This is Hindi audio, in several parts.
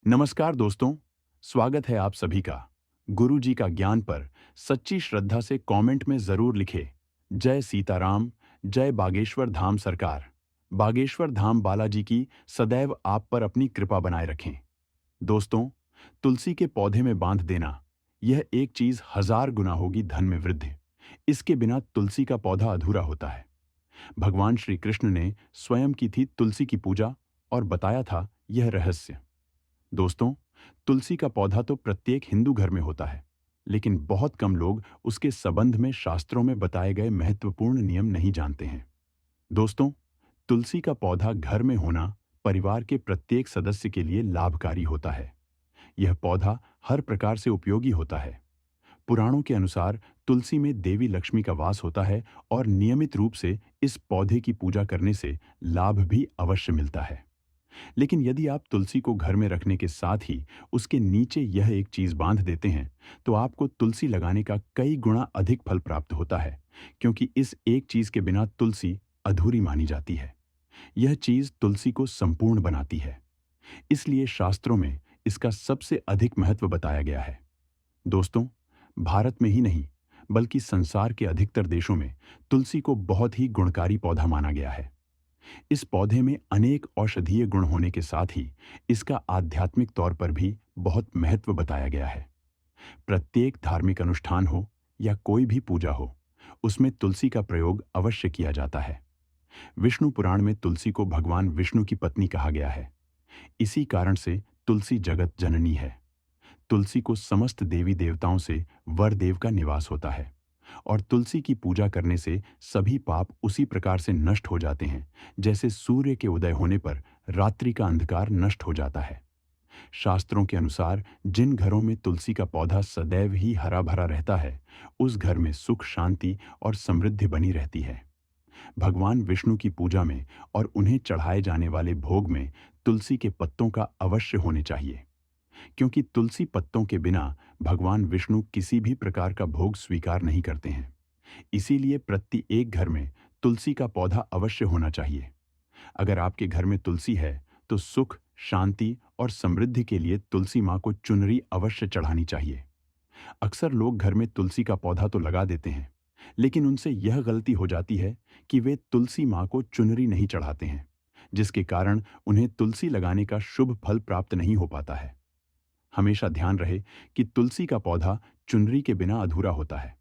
नमस्कार दोस्तों, स्वागत है आप सभी का। गुरु जी का ज्ञान पर सच्ची श्रद्धा से कमेंट में जरूर लिखे जय सीताराम, जय बागेश्वर धाम सरकार। बागेश्वर धाम बालाजी की सदैव आप पर अपनी कृपा बनाए रखें। दोस्तों, तुलसी के पौधे में बांध देना, यह एक चीज हजार गुना होगी धन में वृद्धि। इसके बिना तुलसी का पौधा अधूरा होता है। भगवान श्री कृष्ण ने स्वयं की थी तुलसी की पूजा और बताया था यह रहस्य। दोस्तों, तुलसी का पौधा तो प्रत्येक हिंदू घर में होता है, लेकिन बहुत कम लोग उसके संबंध में शास्त्रों में बताए गए महत्वपूर्ण नियम नहीं जानते हैं। दोस्तों, तुलसी का पौधा घर में होना परिवार के प्रत्येक सदस्य के लिए लाभकारी होता है। यह पौधा हर प्रकार से उपयोगी होता है। पुराणों के अनुसार तुलसी में देवी लक्ष्मी का वास होता है और नियमित रूप से इस पौधे की पूजा करने से लाभ भी अवश्य मिलता है। लेकिन यदि आप तुलसी को घर में रखने के साथ ही उसके नीचे यह एक चीज बांध देते हैं, तो आपको तुलसी लगाने का कई गुना अधिक फल प्राप्त होता है, क्योंकि इस एक चीज के बिना तुलसी अधूरी मानी जाती है। यह चीज तुलसी को संपूर्ण बनाती है। इसलिए शास्त्रों में इसका सबसे अधिक महत्व बताया गया है। दोस्तों, भारत में ही नहीं, बल्कि संसार के अधिकतर देशों में तुलसी को बहुत ही गुणकारी पौधा माना गया है। इस पौधे में अनेक औषधीय गुण होने के साथ ही इसका आध्यात्मिक तौर पर भी बहुत महत्व बताया गया है। प्रत्येक धार्मिक अनुष्ठान हो या कोई भी पूजा हो, उसमें तुलसी का प्रयोग अवश्य किया जाता है। विष्णु पुराण में तुलसी को भगवान विष्णु की पत्नी कहा गया है। इसी कारण से तुलसी जगत जननी है। तुलसी को समस्त देवी देवताओं से वर देव का निवास होता है और तुलसी की पूजा करने से सभी पाप उसी प्रकार से नष्ट हो जाते हैं, जैसे सूर्य के उदय होने पर रात्रि का अंधकार नष्ट हो जाता है। शास्त्रों के अनुसार जिन घरों में तुलसी का पौधा सदैव ही हरा भरा रहता है, उस घर में सुख, शांति और समृद्धि बनी रहती है। भगवान विष्णु की पूजा में और उन्हें चढ़ाए जाने वाले भोग में तुलसी के पत्तों का अवश्य होने चाहिए, क्योंकि तुलसी पत्तों के बिना भगवान विष्णु किसी भी प्रकार का भोग स्वीकार नहीं करते हैं। इसीलिए प्रत्येक घर में तुलसी का पौधा अवश्य होना चाहिए। अगर आपके घर में तुलसी है, तो सुख, शांति और समृद्धि के लिए तुलसी माँ को चुनरी अवश्य चढ़ानी चाहिए। अक्सर लोग घर में तुलसी का पौधा तो लगा देते हैं, लेकिन उनसे यह गलती हो जाती है कि वे तुलसी माँ को चुनरी नहीं चढ़ाते हैं, जिसके कारण उन्हें तुलसी लगाने का शुभ फल प्राप्त नहीं हो पाता है। हमेशा ध्यान रहे कि तुलसी का पौधा चुनरी के बिना अधूरा होता है।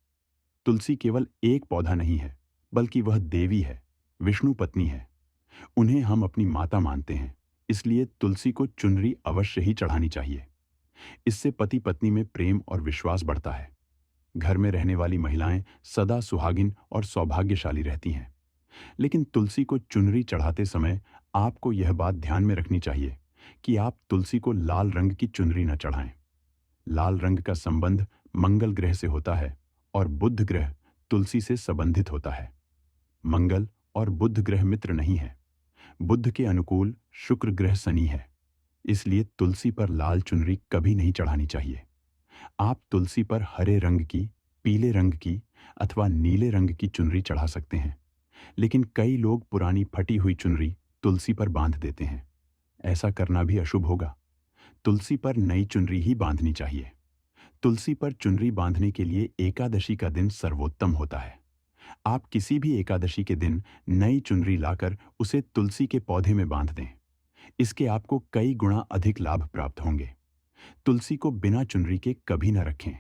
तुलसी केवल एक पौधा नहीं है, बल्कि वह देवी है, विष्णु पत्नी है। उन्हें हम अपनी माता मानते हैं, इसलिए तुलसी को चुनरी अवश्य ही चढ़ानी चाहिए। इससे पति पत्नी में प्रेम और विश्वास बढ़ता है। घर में रहने वाली महिलाएं सदा सुहागिन और सौभाग्यशाली रहती हैं। लेकिन तुलसी को चुनरी चढ़ाते समय आपको यह बात ध्यान में रखनी चाहिए कि आप तुलसी को लाल रंग की चुनरी न चढ़ाएं। लाल रंग का संबंध मंगल ग्रह से होता है और बुध ग्रह तुलसी से संबंधित होता है। मंगल और बुध ग्रह मित्र नहीं है। बुध के अनुकूल शुक्र ग्रह शनि है। इसलिए तुलसी पर लाल चुनरी कभी नहीं चढ़ानी चाहिए। आप तुलसी पर हरे रंग की, पीले रंग की अथवा नीले रंग की चुनरी चढ़ा सकते हैं, लेकिन कई लोग पुरानी फटी हुई चुनरी तुलसी पर बांध देते हैं। ऐसा करना भी अशुभ होगा। तुलसी पर नई चुनरी ही बांधनी चाहिए। तुलसी पर चुनरी बांधने के लिए एकादशी का दिन सर्वोत्तम होता है। आप किसी भी एकादशी के दिन नई चुनरी लाकर उसे तुलसी के पौधे में बांध दें। इसके आपको कई गुना अधिक लाभ प्राप्त होंगे। तुलसी को बिना चुनरी के कभी न रखें।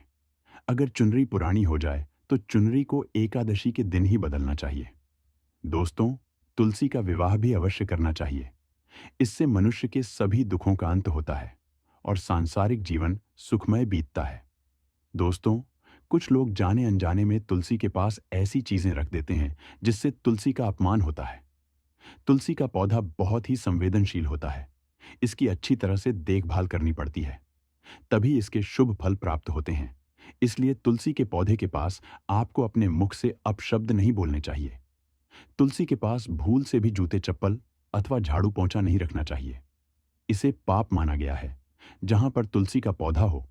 अगर चुनरी पुरानी हो जाए तो चुनरी को एकादशी के दिन ही बदलना चाहिए। दोस्तों, तुलसी का विवाह भी अवश्य करना चाहिए। इससे मनुष्य के सभी दुखों का अंत होता है और सांसारिक जीवन सुखमय बीतता है। दोस्तों, कुछ लोग जाने अनजाने में तुलसी के पास ऐसी चीजें रख देते हैं जिससे तुलसी का अपमान होता है। तुलसी का पौधा बहुत ही संवेदनशील होता है। इसकी अच्छी तरह से देखभाल करनी पड़ती है, तभी इसके शुभ फल प्राप्त होते हैं। इसलिए तुलसी के पौधे के पास आपको अपने मुख से अपशब्द नहीं बोलने चाहिए। तुलसी के पास भूल से भी जूते चप्पल अथवा झाड़ू पोंछा नहीं रखना चाहिए। इसे पाप माना गया है। जहां पर तुलसी का पौधा हो,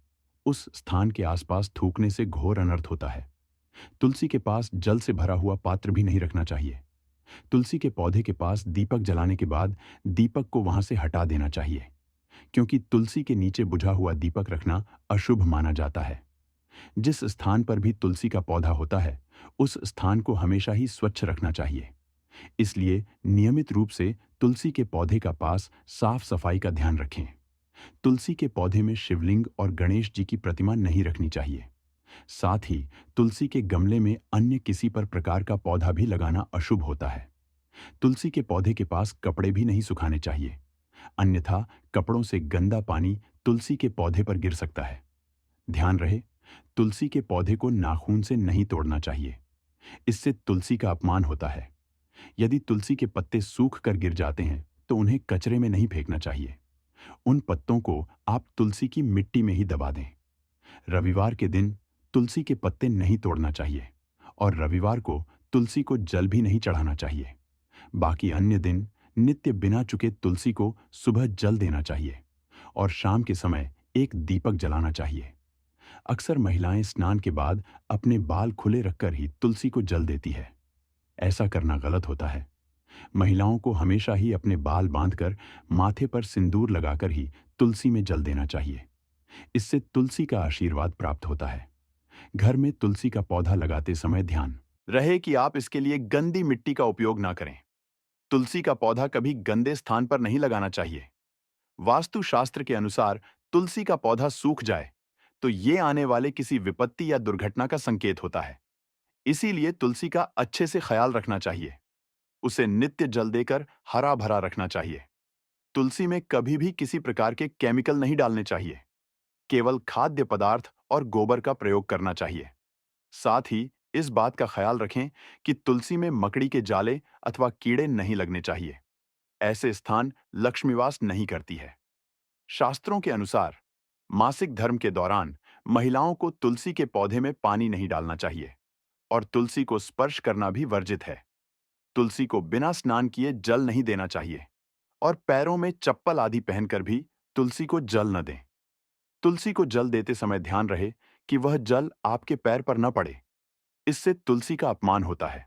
उस स्थान के आसपास थूकने से घोर अनर्थ होता है। तुलसी के पास जल से भरा हुआ पात्र भी नहीं रखना चाहिए। तुलसी के पौधे के पास दीपक जलाने के बाद दीपक को वहां से हटा देना चाहिए। क्योंकि तुलसी के नीचे बुझा हुआ दीपक रखना अशुभ माना जाता है। जिस स्थान पर भी तुलसी का पौधा होता है, उस स्थान को हमेशा ही स्वच्छ रखना चाहिए। इसलिए नियमित रूप से तुलसी के पौधे का पास साफ सफाई का ध्यान रखें। तुलसी के पौधे में शिवलिंग और गणेश जी की प्रतिमा नहीं रखनी चाहिए। साथ ही तुलसी के गमले में अन्य किसी पर प्रकार का पौधा भी लगाना अशुभ होता है। तुलसी के पौधे के पास कपड़े भी नहीं सुखाने चाहिए, अन्यथा कपड़ों से गंदा पानी तुलसी के पौधे पर गिर सकता है। ध्यान रहे, तुलसी के पौधे को नाखून से नहीं तोड़ना चाहिए, इससे तुलसी का अपमान होता है। यदि तुलसी के पत्ते सूख कर गिर जाते हैं तो उन्हें कचरे में नहीं फेंकना चाहिए। उन पत्तों को आप तुलसी की मिट्टी में ही दबा दें। रविवार के दिन तुलसी के पत्ते नहीं तोड़ना चाहिए और रविवार को तुलसी को जल भी नहीं चढ़ाना चाहिए। बाकी अन्य दिन नित्य बिना चुके तुलसी को सुबह जल देना चाहिए और शाम के समय एक दीपक जलाना चाहिए। अक्सर महिलाएं स्नान के बाद अपने बाल खुले रखकर ही तुलसी को जल देती है। ऐसा करना गलत होता है। महिलाओं को हमेशा ही अपने बाल बांधकर माथे पर सिंदूर लगाकर ही तुलसी में जल देना चाहिए। इससे तुलसी का आशीर्वाद प्राप्त होता है। घर में तुलसी का पौधा लगाते समय ध्यान रहे कि आप इसके लिए गंदी मिट्टी का उपयोग ना करें। तुलसी का पौधा कभी गंदे स्थान पर नहीं लगाना चाहिए। वास्तु शास्त्र के अनुसार तुलसी का पौधा सूख जाए तो ये आने वाले किसी विपत्ति या दुर्घटना का संकेत होता है। इसीलिए तुलसी का अच्छे से ख्याल रखना चाहिए। उसे नित्य जल देकर हरा भरा रखना चाहिए। तुलसी में कभी भी किसी प्रकार के केमिकल नहीं डालने चाहिए। केवल खाद्य पदार्थ और गोबर का प्रयोग करना चाहिए। साथ ही इस बात का ख्याल रखें कि तुलसी में मकड़ी के जाले अथवा कीड़े नहीं लगने चाहिए। ऐसे स्थान लक्ष्मीवास नहीं करती है। शास्त्रों के अनुसार मासिक धर्म के दौरान महिलाओं को तुलसी के पौधे में पानी नहीं डालना चाहिए और तुलसी को स्पर्श करना भी वर्जित है। तुलसी को बिना स्नान किए जल नहीं देना चाहिए और पैरों में चप्पल आदि पहनकर भी तुलसी को जल न दें। तुलसी को जल देते समय ध्यान रहे कि वह जल आपके पैर पर न पड़े, इससे तुलसी का अपमान होता है।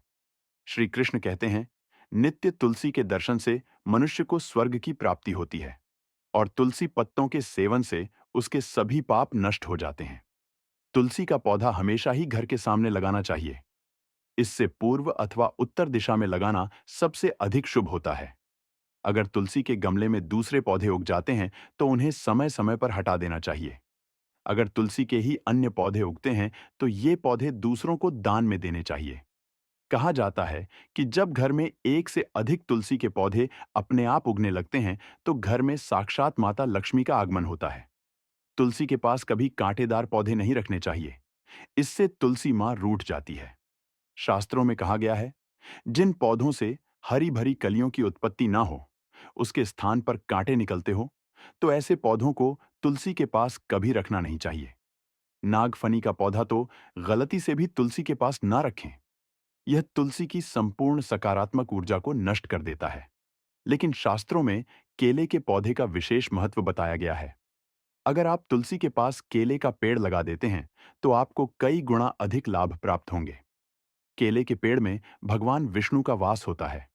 श्री कृष्ण कहते हैं, नित्य तुलसी के दर्शन से मनुष्य को स्वर्ग की प्राप्ति होती है और तुलसी पत्तों के सेवन से उसके सभी पाप नष्ट हो जाते हैं। तुलसी का पौधा हमेशा ही घर के सामने लगाना चाहिए। इससे पूर्व अथवा उत्तर दिशा में लगाना सबसे अधिक शुभ होता है। अगर तुलसी के गमले में दूसरे पौधे उग जाते हैं तो उन्हें समय समय पर हटा देना चाहिए। अगर तुलसी के ही अन्य पौधे उगते हैं तो ये पौधे दूसरों को दान में देने चाहिए। कहा जाता है कि जब घर में एक से अधिक तुलसी के पौधे अपने आप उगने लगते हैं तो घर में साक्षात माता लक्ष्मी का आगमन होता है। तुलसी के पास कभी कांटेदार पौधे नहीं रखने चाहिए, इससे तुलसी मां रूठ जाती है। शास्त्रों में कहा गया है, जिन पौधों से हरी भरी कलियों की उत्पत्ति ना हो, उसके स्थान पर कांटे निकलते हो, तो ऐसे पौधों को तुलसी के पास कभी रखना नहीं चाहिए। नागफनी का पौधा तो गलती से भी तुलसी के पास ना रखें। यह तुलसी की संपूर्ण सकारात्मक ऊर्जा को नष्ट कर देता है। लेकिन शास्त्रों में केले के पौधे का विशेष महत्व बताया गया है। अगर आप तुलसी के पास केले का पेड़ लगा देते हैं, तो आपको कई गुना अधिक लाभ प्राप्त होंगे। केले के पेड़ में भगवान विष्णु का वास होता है।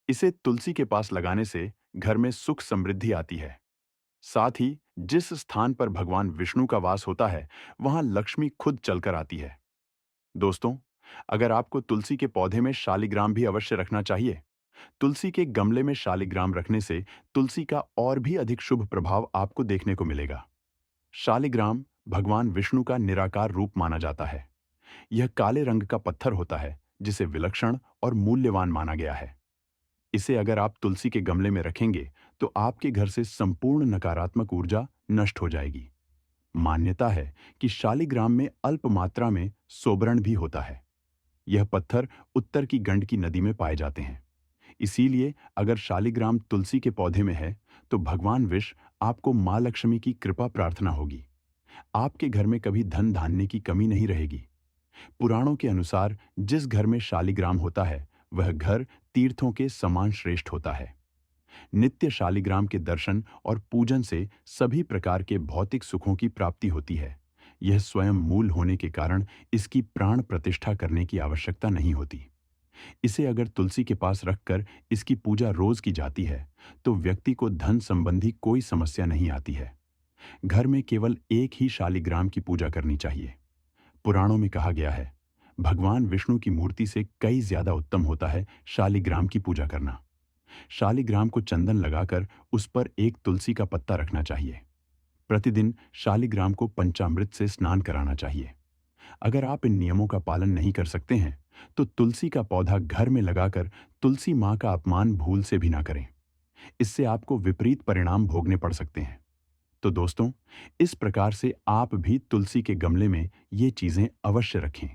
इसे तुलसी के पास लगाने से घर में सुख समृद्धि आती है। साथ ही जिस स्थान पर भगवान विष्णु का वास होता है, वहां लक्ष्मी खुद चलकर आती है। दोस्तों, अगर आपको तुलसी के पौधे में शालिग्राम भी अवश्य रखना चाहिए। तुलसी के गमले में शालिग्राम रखने से तुलसी का और भी अधिक शुभ प्रभाव आपको देखने को मिलेगा। शालिग्राम भगवान विष्णु का निराकार रूप माना जाता है। यह काले रंग का पत्थर होता है, जिसे विलक्षण और मूल्यवान माना गया है। इसे अगर आप तुलसी के गमले में रखेंगे तो आपके घर से संपूर्ण नकारात्मक ऊर्जा नष्ट हो जाएगी। मान्यता है कि शालिग्राम में अल्प मात्रा में सोबरण भी होता है। यह पत्थर उत्तर की गंडकी नदी में पाए जाते हैं। इसीलिए अगर शालिग्राम तुलसी के पौधे में है तो भगवान विष्णु आपको मां लक्ष्मी की कृपा प्रार्थना होगी। आपके घर में कभी धन धान्य की कमी नहीं रहेगी। पुराणों के अनुसार जिस घर में शालिग्राम होता है वह घर तीर्थों के समान श्रेष्ठ होता है। नित्य शालिग्राम के दर्शन और पूजन से सभी प्रकार के भौतिक सुखों की प्राप्ति होती है। यह स्वयं मूल होने के कारण इसकी प्राण प्रतिष्ठा करने की आवश्यकता नहीं होती। इसे अगर तुलसी के पास रखकर इसकी पूजा रोज की जाती है तो व्यक्ति को धन संबंधी कोई समस्या नहीं आती है। घर में केवल एक ही शालिग्राम की पूजा करनी चाहिए। पुराणों में कहा गया है, भगवान विष्णु की मूर्ति से कई ज्यादा उत्तम होता है शालिग्राम की पूजा करना। शालिग्राम को चंदन लगाकर उस पर एक तुलसी का पत्ता रखना चाहिए। प्रतिदिन शालिग्राम को पंचामृत से स्नान कराना चाहिए। अगर आप इन नियमों का पालन नहीं कर सकते हैं तो तुलसी का पौधा घर में लगाकर तुलसी माँ का अपमान भूल से भी ना करें। इससे आपको विपरीत परिणाम भोगने पड़ सकते हैं। तो दोस्तों, इस प्रकार से आप भी तुलसी के गमले में ये चीजें अवश्य रखें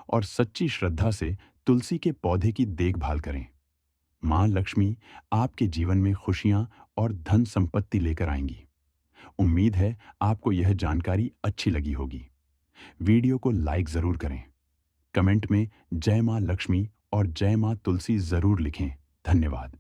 और सच्ची श्रद्धा से तुलसी के पौधे की देखभाल करें। मां लक्ष्मी आपके जीवन में खुशियां और धन संपत्ति लेकर आएंगी। उम्मीद है आपको यह जानकारी अच्छी लगी होगी। वीडियो को लाइक जरूर करें। कमेंट में जय मां लक्ष्मी और जय मां तुलसी जरूर लिखें। धन्यवाद।